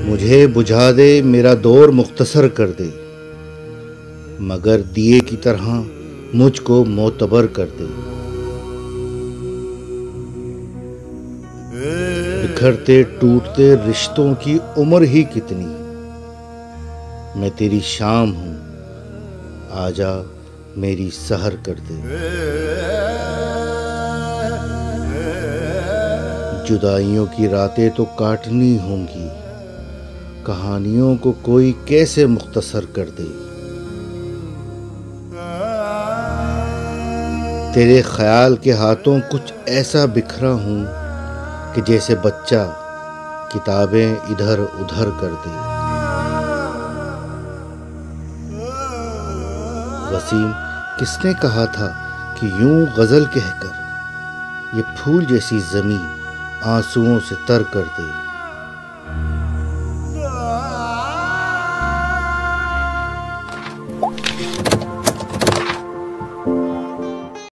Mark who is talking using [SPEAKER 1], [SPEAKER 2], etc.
[SPEAKER 1] मुझे बुझा दे, मेरा दौर मुख्तसर कर दे, मगर दिए की तरह मुझको मोतबर कर दे। बिखरते टूटते रिश्तों की उम्र ही कितनी, मैं तेरी शाम हूँ, आजा मेरी सहर कर दे। जुदाइयों की रातें तो काटनी होंगी, कहानियों को कोई कैसे मुख्तसर कर दे। तेरे ख्याल के हाथों कुछ ऐसा बिखरा हूँ कि जैसे बच्चा किताबें इधर उधर कर दे। वसीम, किसने कहा था कि यूं गजल कहकर ये फूल जैसी जमीन आंसुओं से तर कर दे।